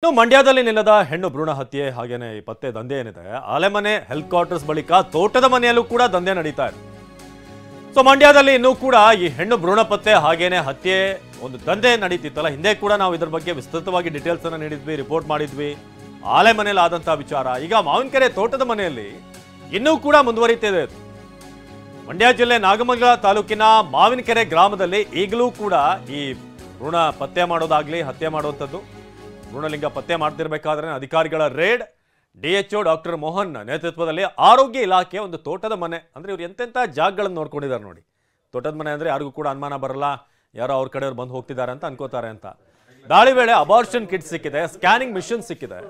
ಇನ್ನು ಮಂಡ್ಯದಲ್ಲಿ ನಿಲ್ಲದ ಹೆಣ್ಣು ಭ್ರೂಣ ಹತ್ಯೆ ಹಾಗೇನೆ ಈ ಪತ್ತೆ ದಂಧೆ ಏನಿದೆ ಆಲೆಮನೆ ಹೆಲ್ತ್ ಕ್ವಾರ್ಟರ್ಸ್ ಬಳಿಕ ತೋಟದ ಮನೆಯಲ್ಲೂ ಕೂಡ ದಂಧೆ ನಡೀತಾ ಇದೆ. ಸೊ ಮಂಡ್ಯದಲ್ಲಿ ಇನ್ನೂ ಕೂಡ ಈ ಹೆಣ್ಣು ಭ್ರೂಣ ಪತ್ತೆ ಹಾಗೇನೆ ಹತ್ಯೆ ಒಂದು ದಂಧೆ ನಡೀತಿತ್ತಲ್ಲ. ಹಿಂದೆ ಕೂಡ ನಾವು ಇದರ ಬಗ್ಗೆ ವಿಸ್ತೃತವಾಗಿ ಡೀಟೇಲ್ಸ್ ಅನ್ನ ನೀಡಿದ್ವಿ, ರಿಪೋರ್ಟ್ ಮಾಡಿದ್ವಿ. ಆಲೆಮನೆಯಲ್ಲಿ ಆದಂತಹ ವಿಚಾರ ಈಗ ಮಾವಿನಕೆರೆ ತೋಟದ ಮನೆಯಲ್ಲಿ ಇನ್ನೂ ಕೂಡ ಮುಂದುವರಿತಿದೆ. ಮಂಡ್ಯ ಜಿಲ್ಲೆ ನಾಗಮಂಗಲ ತಾಲೂಕಿನ ಮಾವಿನಕೆರೆ ಗ್ರಾಮದಲ್ಲಿ ಈಗಲೂ ಕೂಡ ಈ ಭ್ರೂಣ ಪತ್ತೆ ಮಾಡೋದಾಗ್ಲಿ ಹತ್ಯೆ ಮಾಡುವಂಥದ್ದು, ಭ್ರೂಣಲಿಂಗ ಪತ್ತೆ ಮಾಡ್ತಿರ್ಬೇಕಾದ್ರೆ ಅಧಿಕಾರಿಗಳ ರೇಡ್, ಡಿಎಚ್ಒ ಡಾಕ್ಟರ್ ಮೋಹನ್ ನೇತೃತ್ವದಲ್ಲಿ ಆರೋಗ್ಯ ಇಲಾಖೆ ಒಂದು ತೋಟದ ಮನೆ ಅಂದ್ರೆ ಇವ್ರು ಎಂತೆಂಥ ಜಾಗಗಳನ್ನು ನೋಡ್ಕೊಂಡಿದ್ದಾರೆ ನೋಡಿ. ತೋಟದ ಮನೆ ಅಂದ್ರೆ ಯಾರಿಗೂ ಕೂಡ ಅನುಮಾನ ಬರಲ್ಲ, ಯಾರೋ ಅವ್ರ ಕಡೆಯವ್ರು ಬಂದು ಹೋಗ್ತಿದ್ದಾರೆ ಅಂತ ಅನ್ಕೋತಾರೆ ಅಂತ. ದಾಳಿ ವೇಳೆ ಅಬಾರ್ಷನ್ ಕಿಟ್ ಸಿಕ್ಕಿದೆ, ಸ್ಕ್ಯಾನಿಂಗ್ ಮಿಷನ್ ಸಿಕ್ಕಿದೆ.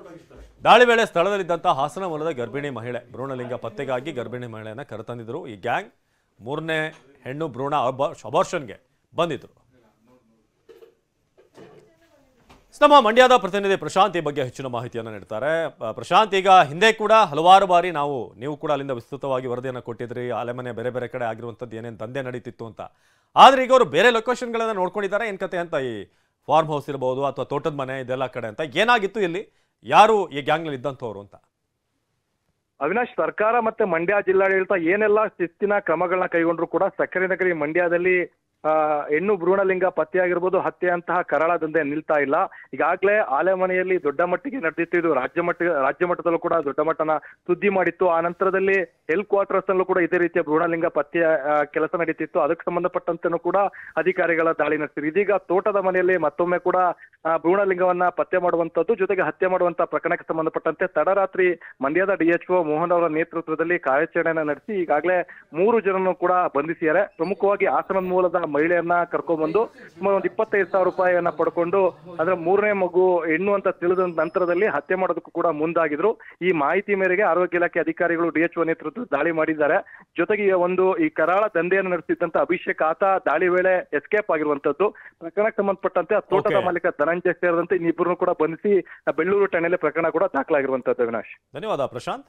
ದಾಳಿ ವೇಳೆ ಸ್ಥಳದಲ್ಲಿದ್ದಂಥ ಹಾಸನ ಮೂಲದ ಗರ್ಭಿಣಿ ಮಹಿಳೆ ಭ್ರೂಣಲಿಂಗ ಪತ್ತೆಗಾಗಿ ಗರ್ಭಿಣಿ ಮಹಿಳೆಯನ್ನ ಕರೆತಂದಿದ್ರು. ಈ ಗ್ಯಾಂಗ್ 3ನೇ ಹೆಣ್ಣು ಭ್ರೂಣ ಅಬಾರ್ಷನ್ಗೆ ಬಂದಿದ್ರು. ನಮ್ಮ ಮಂಡ್ಯದ ಪ್ರತಿನಿಧಿ ಪ್ರಶಾಂತ್ ಈ ಬಗ್ಗೆ ಹೆಚ್ಚಿನ ಮಾಹಿತಿಯನ್ನು ನೀಡ್ತಾರೆ. ಪ್ರಶಾಂತ್, ಈಗ ಹಿಂದೆ ಕೂಡ ಹಲವಾರು ಬಾರಿ ನೀವು ಕೂಡ ಅಲ್ಲಿಂದ ವಿಸ್ತೃತವಾಗಿ ವರದಿಯನ್ನು ಕೊಟ್ಟಿದ್ರಿ, ಆಲೆಮನೆ ಬೇರೆ ಬೇರೆ ಕಡೆ ಆಗಿರುವಂಥದ್ದು ಏನೇನು ದಂಧೆ ನಡೀತಿತ್ತು ಅಂತ. ಆದ್ರೆ ಈಗ ಅವರು ಬೇರೆ ಲೊಕೇಶನ್ಗಳನ್ನ ನೋಡ್ಕೊಂಡಿದ್ದಾರೆ. ಏನ್ ಕತೆ ಅಂತ, ಈ ಫಾರ್ಮ್ ಹೌಸ್ ಇರಬಹುದು ಅಥವಾ ತೋಟದ ಮನೆ ಇದೆಲ್ಲ ಕಡೆ ಅಂತ ಏನಾಗಿತ್ತು, ಇಲ್ಲಿ ಯಾರು ಈ ಗ್ಯಾಂಗ್ನಲ್ಲಿ ಇದ್ದಂಥವ್ರು ಅಂತ? ಅವಿನಾಶ್, ಸರ್ಕಾರ ಮತ್ತೆ ಮಂಡ್ಯ ಜಿಲ್ಲಾಡಳಿತ ಏನೆಲ್ಲ ಶಿಸ್ತಿನ ಕ್ರಮಗಳನ್ನ ಕೈಗೊಂಡ್ರು ಕೂಡ ಸಕ್ಕರೆ ನಗರಿ ಮಂಡ್ಯದಲ್ಲಿ ಹೆಣ್ಣು ಭ್ರೂಣಲಿಂಗ ಪತ್ತೆಯಾಗಿರ್ಬೋದು, ಹತ್ಯೆ ಅಂತಹ ಕರಾಳ ದಂಧೆ ನಿಲ್ತಾ ಇಲ್ಲ. ಈಗಾಗಲೇ ಆಲೆಮನೆಯಲ್ಲಿ ದೊಡ್ಡ ಮಟ್ಟಿಗೆ ನಡೆದಿತ್ತು. ಇದು ರಾಜ್ಯ ಮಟ್ಟದಲ್ಲೂ ಕೂಡ ದೊಡ್ಡ ಮಟ್ಟನ ಸುದ್ದಿ ಮಾಡಿತ್ತು. ಆ ನಂತರದಲ್ಲಿ ಹೆಲ್ತ್ ಕ್ವಾರ್ಟರ್ಸ್ ನಲ್ಲೂ ಕೂಡ ಇದೇ ರೀತಿಯ ಭ್ರೂಣಲಿಂಗ ಪತ್ತೆಯ ಕೆಲಸ ನಡೀತಿತ್ತು. ಅದಕ್ಕೆ ಸಂಬಂಧಪಟ್ಟಂತೆನೂ ಕೂಡ ಅಧಿಕಾರಿಗಳ ದಾಳಿ ನಡೆಸಿದ್ರು. ಇದೀಗ ತೋಟದ ಮನೆಯಲ್ಲಿ ಮತ್ತೊಮ್ಮೆ ಕೂಡ ಭ್ರೂಣಲಿಂಗವನ್ನ ಪತ್ತೆ ಮಾಡುವಂತದ್ದು ಜೊತೆಗೆ ಹತ್ಯೆ ಮಾಡುವಂತಹ ಪ್ರಕರಣಕ್ಕೆ ಸಂಬಂಧಪಟ್ಟಂತೆ ತಡರಾತ್ರಿ ಮಂಡ್ಯದ ಡಿಎಚ್ಒ ಮೋಹನ್ ಅವರ ನೇತೃತ್ವದಲ್ಲಿ ಕಾರ್ಯಾಚರಣೆಯನ್ನ ನಡೆಸಿ ಈಗಾಗಲೇ 3 ಜನರನ್ನು ಕೂಡ ಬಂಧಿಸಿದ್ದಾರೆ. ಪ್ರಮುಖವಾಗಿ ಹಾಸನದ ಮೂಲದ ಮಹಿಳೆಯನ್ನ ಕರ್ಕೊಂಡ್ಬಂದು ಸುಮಾರು ಒಂದು 25,000 ರೂಪಾಯಿಯನ್ನ ಪಡ್ಕೊಂಡು ಅಂದ್ರೆ 3ನೇ ಮಗು ಹೆಣ್ಣು ಅಂತ ತಿಳಿದ ನಂತರದಲ್ಲಿ ಹತ್ಯೆ ಮಾಡೋದಕ್ಕೂ ಕೂಡ ಮುಂದಾಗಿದ್ರು. ಈ ಮಾಹಿತಿ ಮೇರೆಗೆ ಆರೋಗ್ಯ ಇಲಾಖೆ ಅಧಿಕಾರಿಗಳು ಡಿಎಚ್ಒ ನೇತೃತ್ವ ದಾಳಿ ಮಾಡಿದ್ದಾರೆ. ಜೊತೆಗೆ ಈ ಕರಾಳ ದಂಧೆಯನ್ನು ನಡೆಸಿದ್ದಂತ ಅಭಿಷೇಕ್ ಆತ ದಾಳಿ ವೇಳೆ ಎಸ್ಕೇಪ್ ಆಗಿರುವಂತದ್ದು. ಪ್ರಕರಣಕ್ಕೆ ಸಂಬಂಧಪಟ್ಟಂತೆ ತೋಟದ ಮಾಲೀಕ ಧನಂಜಯ ಸೇರಿದಂತೆ ಇನ್ನಿಬ್ಬರನ್ನು ಕೂಡ ಬಂಧಿಸಿ ಬೆಳ್ಳೂರು ಠಾಣೆಯಲ್ಲಿ ಪ್ರಕರಣ ಕೂಡ ದಾಖಲಾಗಿರುವಂತದ್ದು. ಅವಿನಾಶ್, ಧನ್ಯವಾದ ಪ್ರಶಾಂತ್.